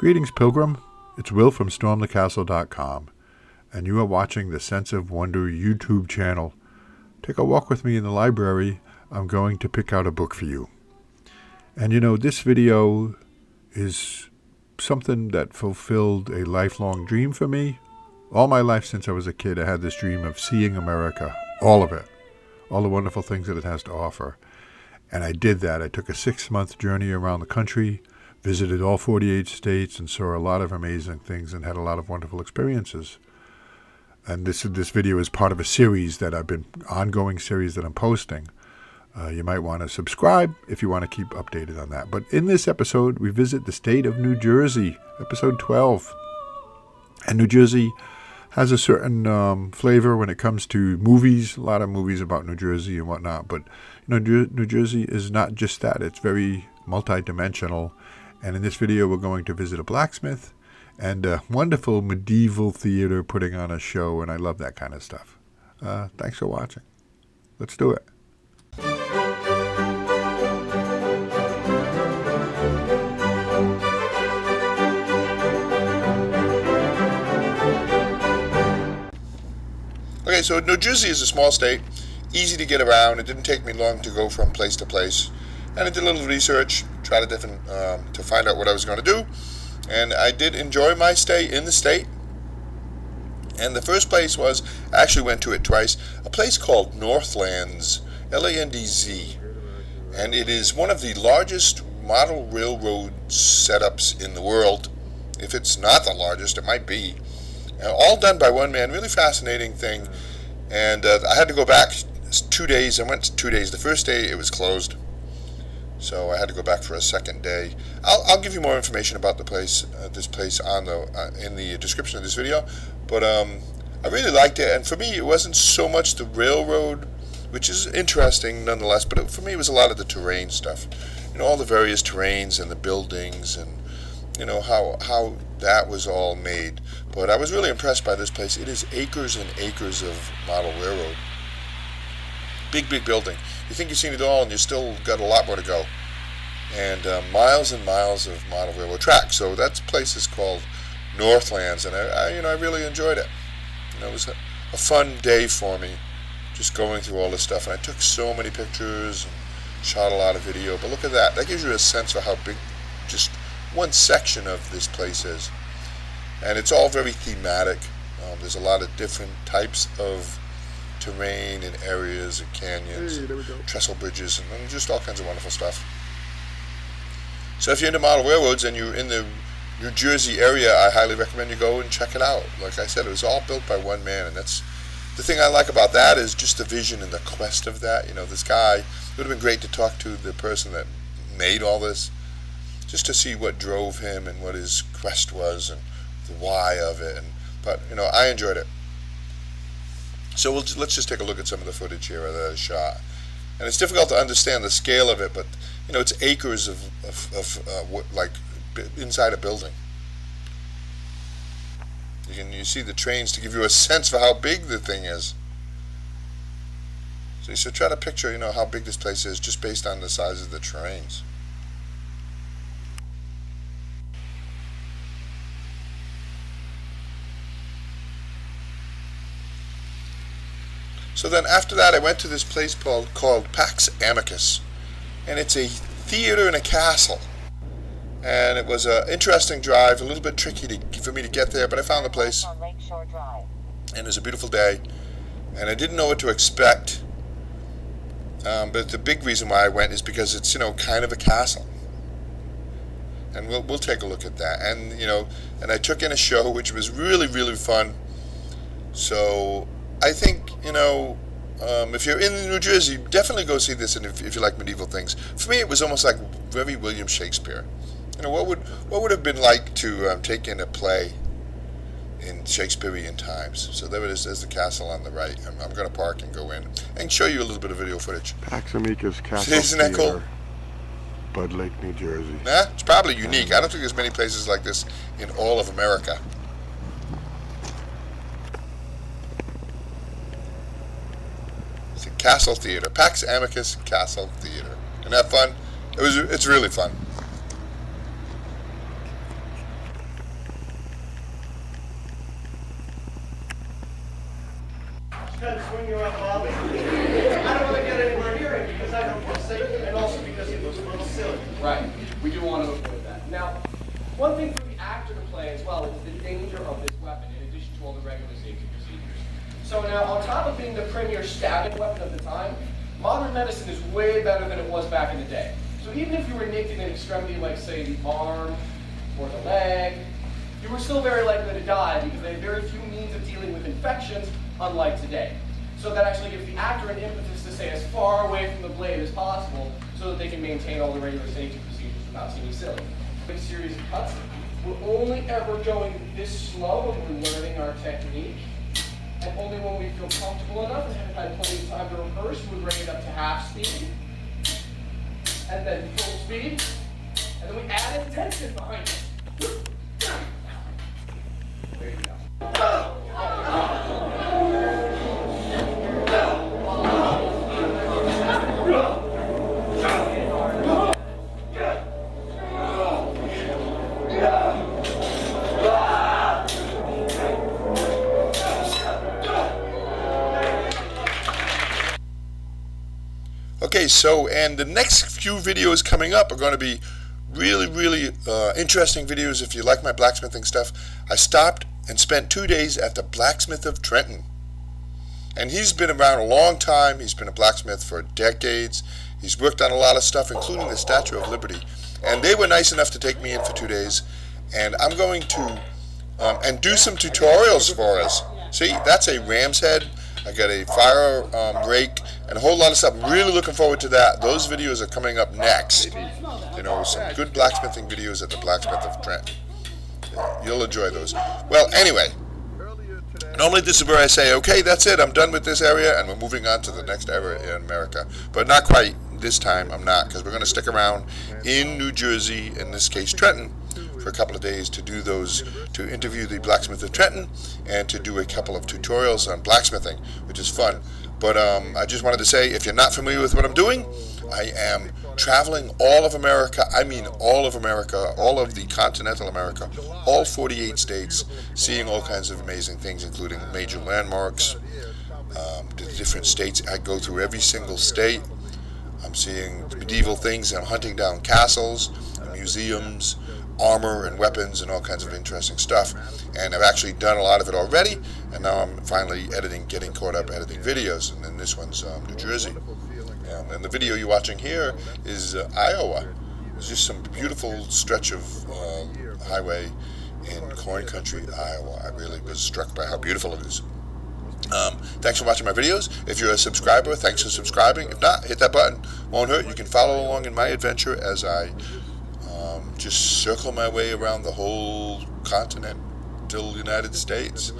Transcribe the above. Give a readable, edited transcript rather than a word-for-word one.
Greetings, Pilgrim. It's Will from StormTheCastle.com, and you are watching the Sense of Wonder YouTube channel. Take a walk with me in the library. I'm going to pick out a book for you. And this video is something that fulfilled a lifelong dream for me. All my life since I was a kid, I had this dream of seeing America, all of it, all the wonderful things that it has to offer. And I did that. I took a 6-month journey around the country, visited all 48 states, and saw a lot of amazing things and had a lot of wonderful experiences. And this video is part of a series ongoing series that I'm posting. You might want to subscribe if you want to keep updated on that. But in this episode, we visit the state of New Jersey, episode 12. And New Jersey has a certain flavor when it comes to movies, a lot of movies about New Jersey and whatnot. But New Jersey is not just that. It's very multidimensional. And in this video, we're going to visit a blacksmith and a wonderful medieval theater putting on a show. And I love that kind of stuff. Thanks for watching. Let's do it. Okay, so New Jersey is a small state, easy to get around. It didn't take me long to go from place to place. And I did a little research, tried to find out what I was going to do. And I did enjoy my stay in the state. And the first place was, I actually went to it twice, a place called Northlands, Landz. And it is one of the largest model railroad setups in the world. If it's not the largest, it might be. All done by one man, really fascinating thing. And I had to go back 2 days. I went 2 days. The first day it was closed, so I had to go back for a second day. I'll give you more information about the place, this place in the description of this video. But I really liked it, and for me it wasn't so much the railroad, which is interesting nonetheless, but for me it was a lot of the terrain stuff. All the various terrains and the buildings and how that was all made. But I was really impressed by this place. It is acres and acres of model railroad. Big building. You think you've seen it all, and you still got a lot more to go. And miles and miles of model railroad tracks. So that place is called Northlands, and I really enjoyed it. It was a fun day for me, just going through all this stuff. And I took so many pictures and shot a lot of video. But look at that. That gives you a sense of how big just one section of this place is. And it's all very thematic. There's a lot of different types of terrain and areas and canyons, trestle bridges, and just all kinds of wonderful stuff. So if you're into model railroads and you're in the New Jersey area, I highly recommend you go and check it out. Like I said, it was all built by one man, and that's the thing I like about that is just the vision and the quest of that. This guy, it would have been great to talk to the person that made all this, just to see what drove him and what his quest was and the why of it. But I enjoyed it. So let's just take a look at some of the footage here that I shot. And it's difficult to understand the scale of it, but it's acres of like inside a building. You see the trains to give you a sense of how big the thing is. So you should try to picture how big this place is just based on the size of the trains. So then after that, I went to this place called Pax Amicus, and it's a theater and a castle. And it was an interesting drive, a little bit tricky for me to get there, but I found the place. And it was a beautiful day, and I didn't know what to expect. But the big reason why I went is because it's kind of a castle, and we'll take a look at that. And and I took in a show which was really fun. So I think, if you're in New Jersey, definitely go see this, and if you like medieval things. For me, it was almost like very William Shakespeare. What would have been like to take in a play in Shakespearean times. So there it is. There's the castle on the right. I'm going to park and go in and show you a little bit of video footage. Pax Amicus Castle Isn't that cool? Bud Lake, New Jersey. Yeah, it's probably unique. I don't think there's many places like this in all of America. It's a Castle Theater. Pax Amicus Castle Theater. Isn't that fun? It's really fun. when you're out lobbying. I don't want to get anywhere near it because I don't feel safe, and also because it looks a little silly. Right. We do want to avoid that. Now, one thing for the actor to play as well is the danger of this weapon, in addition to all the regular safety procedures. So now, on top of being the premier stabbing weapon of the time, modern medicine is way better than it was back in the day. So even if you were nicked in an extremity like, say, the arm or the leg, you were still very likely to die because they had very few means of dealing with infections, unlike today. So that actually gives the actor an impetus to stay as far away from the blade as possible so that they can maintain all the regular safety procedures without seeming silly. A series of cuts. We're only ever going this slow when we're learning our technique. And only when we feel comfortable enough and have had plenty of time to rehearse, we bring it up to half speed. And then full speed. And then we add intention behind it. There you go. Okay, so, and the next few videos coming up are going to be really interesting videos if you like my blacksmithing stuff. I stopped and spent 2 days at the Blacksmith of Trenton. And he's been around a long time. He's been a blacksmith for decades. He's worked on a lot of stuff, including the Statue of Liberty. And they were nice enough to take me in for 2 days. And I'm going to and do some tutorials for us. See, that's a ram's head. I got a fire rake and a whole lot of stuff. I'm really looking forward to that. Those videos are coming up next. You know, some good blacksmithing videos at the Blacksmith of Trenton. You'll enjoy those. Well, anyway, normally this is where I say, okay, that's it. I'm done with this area, and we're moving on to the next area in America. But not quite this time. I'm not, because we're going to stick around in New Jersey, in this case Trenton, for a couple of days to do those, to interview the Blacksmith of Trenton and to do a couple of tutorials on blacksmithing, which is fun. But I just wanted to say, if you're not familiar with what I'm doing, I am traveling all of America. I mean all of America, all of the continental America, all 48 states, seeing all kinds of amazing things, including major landmarks, the different states. I go through every single state. I'm seeing medieval things. I'm hunting down castles, museums, armor and weapons and all kinds of interesting stuff. And I've actually done a lot of it already, and now I'm finally getting caught up editing videos. And then this one's New Jersey. And the video you're watching here is Iowa. It's just some beautiful stretch of highway in corn country, Iowa. I really was struck by how beautiful it is. Thanks for watching my videos. If you're a subscriber, thanks for subscribing. If not, hit that button. Won't hurt. You can follow along in my adventure as I just circle my way around the whole continental United States.